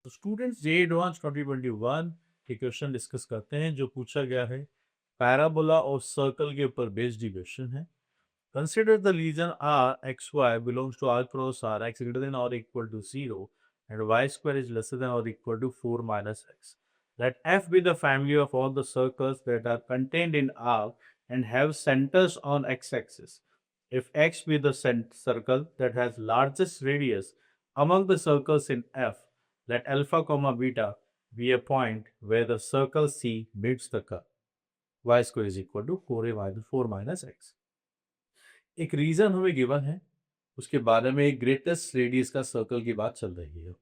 तो स्टूडेंट्स जे एडवांस 2021 के question discuss करते हैं जो पूछा गया है पैराबोला और सर्कल के ऊपर बेस्ड क्वेश्चन है। Consider the region R X Y belongs to R cross R X greater than और equal to 0 and y square is lesser than or equal to 4 minus x. Let f be the family of all the circles that are contained in R and have centers on x-axis. If x be the circle that has largest radius among the circles in F, let alpha comma beta be a point where the circle C meets the curve. Y square is equal to 4 minus x. एक reason हमें given है, उसके बारे में एक greatest radius का circle की बात चल रही है।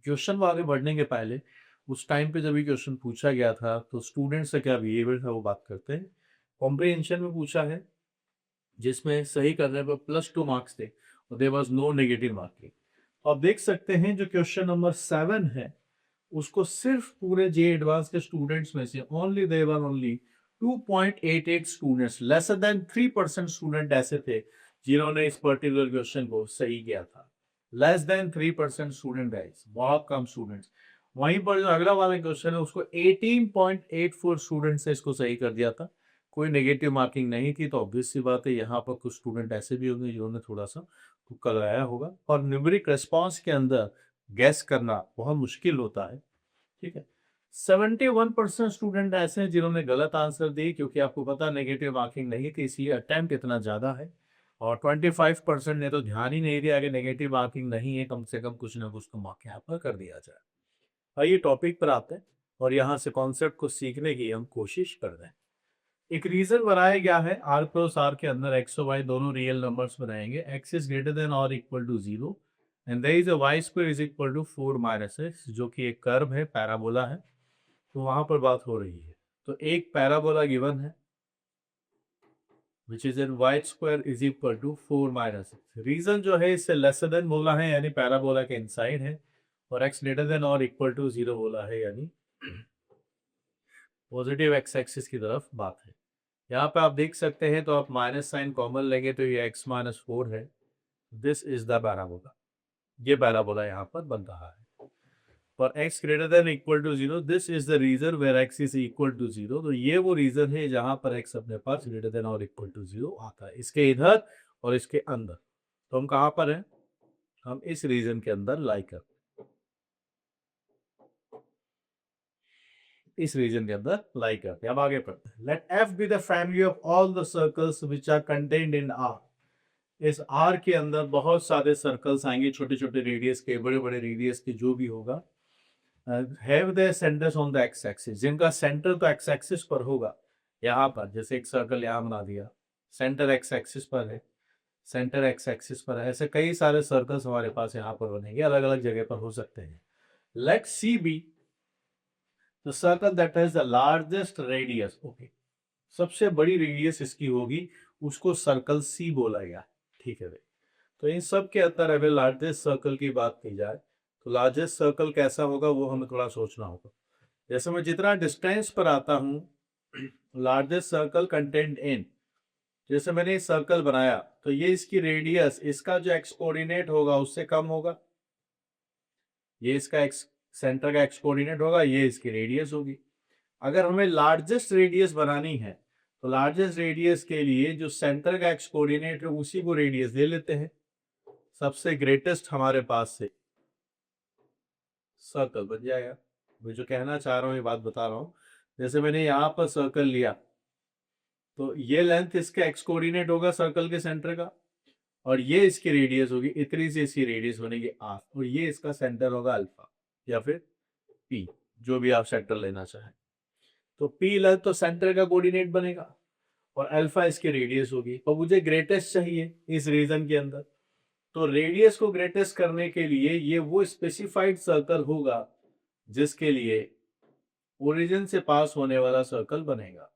क्वेश्चन में आगे बढ़ने के पहले उस टाइम पे जब ये क्वेश्चन पूछा गया था तो स्टूडेंट्स का क्या बिहेवियर था वो बात करते हैं। कॉम्प्रिहेंशन में पूछा है जिसमें सही करने पर +2 मार्क्स थे और there was no negative marking. तो आप देख सकते हैं जो क्वेश्चन नंबर 7 है उसको सिर्फ पूरे जे एडवांस के स्टूडेंट्स में से only there were only 2.88 students, lesser than 3% student ऐसे थे जिन्होंने इस पर्टिकुलर क्वेश्चन को सही किया था। लेस देन 3% स्टूडेंट गाइस, बहुत कम स्टूडेंट्स। वहीं पर जो अगला वाला क्वेश्चन है उसको 18.84 स्टूडेंट्स ने इसको सही कर दिया था। कोई नेगेटिव मार्किंग नहीं थी, तो ऑब्वियस सी बात है यहाँ पर कुछ स्टूडेंट ऐसे भी होंगे जिन्होंने थोड़ा सा तुक्का लगाया होगा। और न्यूमेरिक रिस्पॉन्स के अंदर गैस करना बहुत मुश्किल होता है, ठीक है। 71% स्टूडेंट ऐसे हैं जिन्होंने गलत आंसर दिए, क्योंकि आपको पता नेगेटिव मार्किंग नहीं थी इसलिए अटेम्प्ट इतना ज्यादा है। और 25% ने तो ध्यान ही नहीं दिया कि नेगेटिव मार्किंग नहीं है, कम से कम कुछ ना कुछ तो मार्क यहाँ पर कर दिया जाए। आइए टॉपिक पर आते हैं और यहाँ से कॉन्सेप्ट को सीखने की हम कोशिश कर रहे हैं। एक रीजन बनाया गया है आर क्रॉस आर के अंदर एक्स और वाई दोनों रियल नंबर्स बनाएंगे, एक्स इज ग्रेटर देन और equal to 0 and there is a Y square is equal to 4 minus X, जो कि एक कर्व है, पैराबोला है। तो वहां पर बात हो रही है। तो एक पैराबोला गिवन है which is in y square is equal to 4 minus x. Reason जो है इससे लेसर देन बोला है यानी पैराबोला के इनसाइड है, और x ग्रेटर देन और इक्वल टू 0 बोला है यानी पॉजिटिव x एक्सिस की तरफ बात है। यहाँ पे आप देख सकते हैं, तो आप माइनस साइन कॉमन लेंगे तो ये x माइनस 4 है। दिस इज द पैराबोला, ये पैराबोला यहाँ पर बन रहा है। For x greater than equal to 0, this is the reason where x is equal to 0. तो ये वो रीजन है जहां पर x अपने पास greater than और equal to 0 आता है, इसके इधर और इसके अंदर। तो हम कहां पर हैं? हम इस रीजन के अंदर लाई करते हैं, इस रीजन के अंदर लाई करते हैं। अब आगे पढ़ते हैं। Let f be the family of all the circles which are contained in R. इस R के अंदर बहुत सारे सर्कल्स आएंगे, छोटे छोटे रेडियस के, बड़े बड़े रेडियस के, जो भी होगा। Have their centres on the x axis, जिनका सेंटर तो एक्स एक्सिस पर होगा। यहाँ पर जैसे एक सर्कल यहाँ बना दिया, सेंटर एक्स एक्सिस पर है, सेंटर एक्स एक्सिस पर है। ऐसे कई सारे सर्कल्स हमारे पास यहाँ पर बनेंगे, अलग अलग जगह पर हो सकते हैं। Let C be the circle that has the largest radius. Okay, सबसे बड़ी रेडियस इसकी होगी, उसको सर्कल सी बोला गया, ठीक है भाई। तो इन सब के अंदर अगर लार्जेस्ट सर्कल की बात की जाए तो लार्जेस्ट सर्कल कैसा होगा वो हमें थोड़ा सोचना होगा। जैसे मैं जितना डिस्टेंस पर आता हूं, लार्जेस्ट सर्कल कंटेंट इन, जैसे मैंने ये सर्कल बनाया तो ये इसकी रेडियस, इसका जो एक्स कोऑर्डिनेट होगा उससे कम होगा। ये इसका एक्स सेंटर का एक्स कोऑर्डिनेट होगा, ये इसकी रेडियस होगी। अगर हमें लार्जेस्ट रेडियस बनानी है तो लार्जेस्ट रेडियस के लिए जो सेंटर का एक्स कोऑर्डिनेट है उसी को रेडियस दे लेते हैं। सबसे ग्रेटेस्ट हमारे पास से सर्कल बन जाएगा। मैं जो कहना चाह रहा हूँ ये बात बता रहा हूँ। जैसे मैंने यहाँ पर सर्कल लिया तो ये लेंथ इसका एक्स कोऑर्डिनेट होगा सर्कल के सेंटर का, और ये इसकी रेडियस होगी, इतनी सी इसकी रेडियस बनेगी आर, और ये इसका सेंटर होगा अल्फा या फिर पी, जो भी आप सेंटर लेना चाहें। तो पी लेंथ तो सेंटर का कोऑर्डिनेट बनेगा और अल्फा इसकी रेडियस होगी। तो मुझे ग्रेटेस्ट चाहिए इस रीजन के अंदर, तो रेडियस को ग्रेटेस्ट करने के लिए ये वो स्पेसिफाइड सर्कल होगा जिसके लिए ओरिजिन से पास होने वाला सर्कल बनेगा।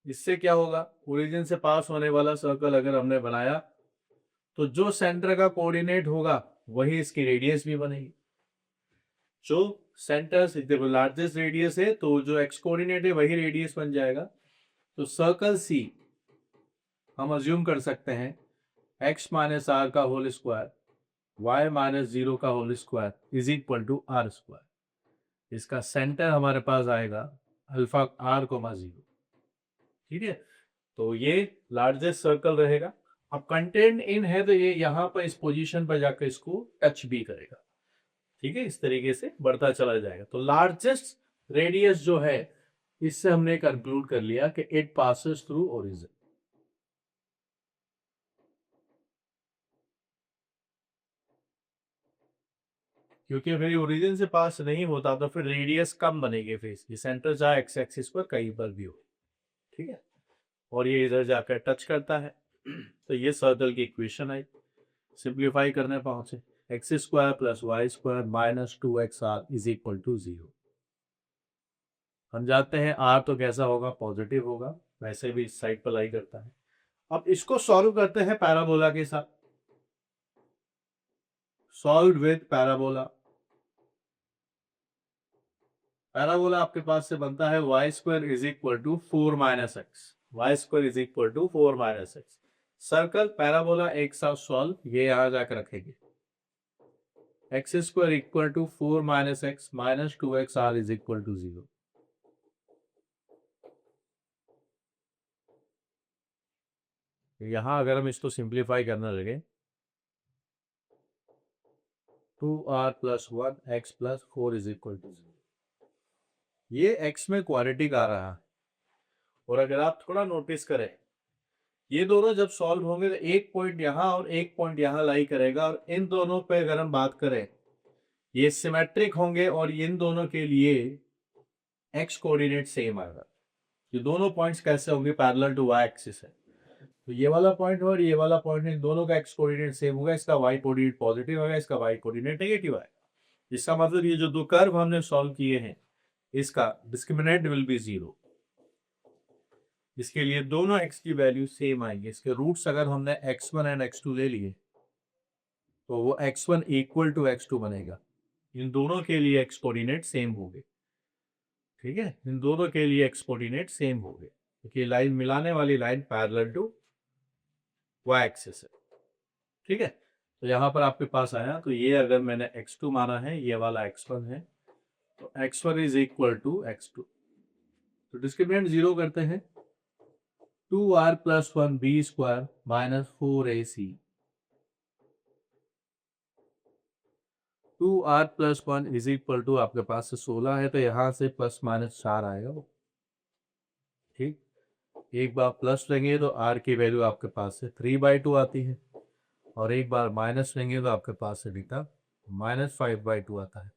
इससे क्या होगा, ओरिजिन से पास होने वाला सर्कल अगर हमने बनाया तो जो सेंटर का कोऑर्डिनेट होगा वही इसकी रेडियस भी बनेगी। जो सेंटर से देखो लार्जेस्ट रेडियस है तो जो एक्स कोऑर्डिनेट है वही रेडियस बन जाएगा। तो सर्कल सी हम अज्यूम कर सकते हैं एक्स माइनस आर का होल स्क्वायर y माइनस 0 का whole square is equal to R square. इसका सेंटर हमारे पास आएगा अल्फा आर कोमा 0। ठीक है, तो ये लार्जेस्ट सर्कल रहेगा। अब कंटेंट इन है तो ये यहाँ पर इस पोजीशन पर जाकर इसको टच भी करेगा। ठीक है, इस तरीके से बढ़ता चला जाएगा। तो लार्जेस्ट रेडियस जो है, इससे हमने कंक्लूड कर लिया कि इट पासेस थ्रू ओरिजिन। क्योंकि अगर ये ओरिजिन से पास नहीं होता तो फिर रेडियस कम बनेगी फेस की, सेंटर चाहे एक्स एक्सिस पर कहीं पर भी हो। ठीक है, और ये इधर जाकर टच करता है। तो ये सर्कल की इक्वेशन आई। सिंप्लीफाई करने पहुंचे, X square plus Y square minus 2xr is equal to 0। हम जानते हैं आर तो कैसा होगा, पॉजिटिव होगा, वैसे भी इस साइड पर लाई करता है। अब इसको सॉल्व करते हैं पैराबोला के साथ। Solve with parabola. पैराबोला आपके पास से बनता है Y square is equal to 4 minus X. Y square is equal to 4 minus X. Circle parabola एक साथ सॉल्व, ये यहां जाकर रखेंगे। X square equal to 4 minus X minus 2xr is equal to 0। यहां अगर हम इसको सिंप्लीफाई करने लगे, 2r plus 1 X plus 4 is equal to 0। ये x में क्वाड्रेटिक आ रहा है। और अगर आप थोड़ा नोटिस करें, ये दोनों जब सॉल्व होंगे तो एक पॉइंट यहाँ और एक पॉइंट यहाँ लाई करेगा, और इन दोनों पे अगर हम बात करें, ये सिमेट्रिक होंगे और इन दोनों के लिए x कोऑर्डिनेट सेम आएगा। ये दोनों पॉइंट्स कैसे होंगे, पैरेलल टू y एक्सिस है। तो ये वाला पॉइंट और ये वाला पॉइंट, इन दोनों का x कोऑर्डिनेट सेम होगा, इसका y कोऑर्डिनेट पॉजिटिव होगा, इसका y कोऑर्डिनेट नेगेटिव आएगा। इसका मतलब ये जो दो कर्व हमने सॉल्व किए हैं, इसका डिस्क्रिमिनेंट विल बी 0। इसके लिए दोनों x की वैल्यू सेम आएंगे। इसके रूट्स अगर हमने x1 एंड x2 ले लिए तो वो x1 इक्वल टू x2 बनेगा। इन दोनों के लिए x कोऑर्डिनेट सेम होंगे। ठीक है, इन दोनों के लिए x कोऑर्डिनेट सेम होंगे, क्योंकि लाइन मिलाने वाली line parallel to y axis है। ठीक है, तो यहाँ पर आपके पास आया, तो ये अगर मैंने x2 माना है, ये वाला x1 है, तो x1 is equal to x2। तो डिस्क्रिमिनेंट 0 करते हैं, 2r plus 1 B square minus 4ac। 2r plus 1 is equal to आपके पास से 16 है, तो यहां से प्लस माइनस 4 आएगा। ठीक, एक बार प्लस लेंगे तो r की वैल्यू आपके पास से 3/2 आती है, और एक बार माइनस लेंगे तो आपके पास से बीटा माइनस 5/2 आता है।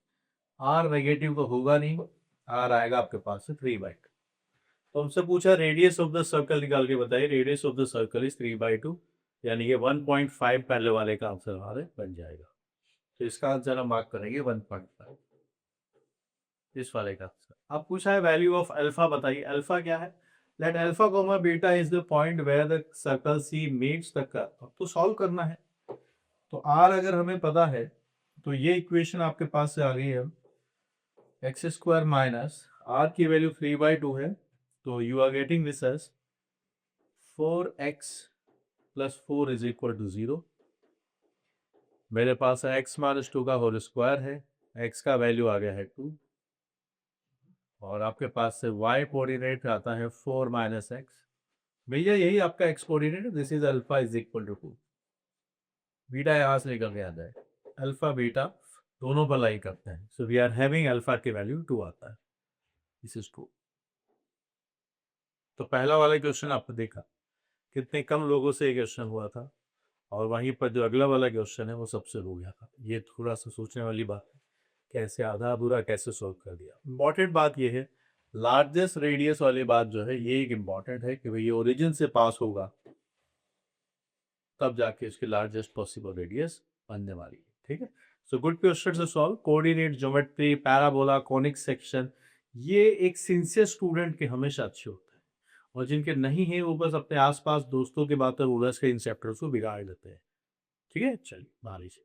r नेगेटिव तो होगा नहीं, r आएगा आपके पास से 3/2। तो हमसे पूछा रेडियस ऑफ द सर्कल निकाल के बताइए। Radius of the circle is 3/2, यानी कि 1.5 पहले वाले का आंसर हमारे बन जाएगा। तो इसका आंसर हम मार्क करेंगे 1.5, इस वाले का आंसर। अब पूछा है वैल्यू ऑफ अल्फा बताइए। अल्फा क्या है? Let alpha comma beta is the point where the circle C meets the curve. अब तो सॉल्व करना है। तो आर अगर हमें पता है तो ये इक्वेशन आपके पास से आ गई है। एक्स स्क्वायर माइनस आर की वैल्यू 3/2 है, तो you are getting this as 4x plus 4 is equal to 0। मेरे पास x माइनस 2 का होल स्क्वायर है, x का वैल्यू आ गया है 2, और आपके पास से y कोऑर्डिनेट आता है 4 माइनस एक्स। भैया यही आपका x कोऑर्डिनेट है, this is alpha is equal to 2। Beta यहाँ से निकल के आता है, अल्फा बीटा दोनों पर लाई करते हैं, so we are having alpha की वैल्यू 2 आता है, दिस इज 2। तो पहला वाला क्वेश्चन आपने देखा कितने कम लोगों से ये क्वेश्चन हुआ था, और वहीं पर जो अगला वाला क्वेश्चन है वो सबसे हो गया था। ये थोड़ा सा सोचने वाली बात है, कैसे आधा अधूरा कैसे सॉल्व कर दिया। इंपॉर्टेंट बात ये है, लार्जेस्ट रेडियस वाली बात जो है ये एक इम्पॉर्टेंट है कि भाई ये ओरिजिन से पास होगा तब जाके इसकी लार्जेस्ट पॉसिबल रेडियस बनने वाली है। ठीक है, सो गुड क्वेश्चन से solve. Coordinate geometry, parabola, conic section, ये एक सिंसियर स्टूडेंट के हमेशा अच्छे होते हैं, और जिनके नहीं है वो बस अपने आसपास दोस्तों के बातें उलझ के इन चैप्टर्स को बिगाड़ देते हैं। ठीक है, चलिए बारी से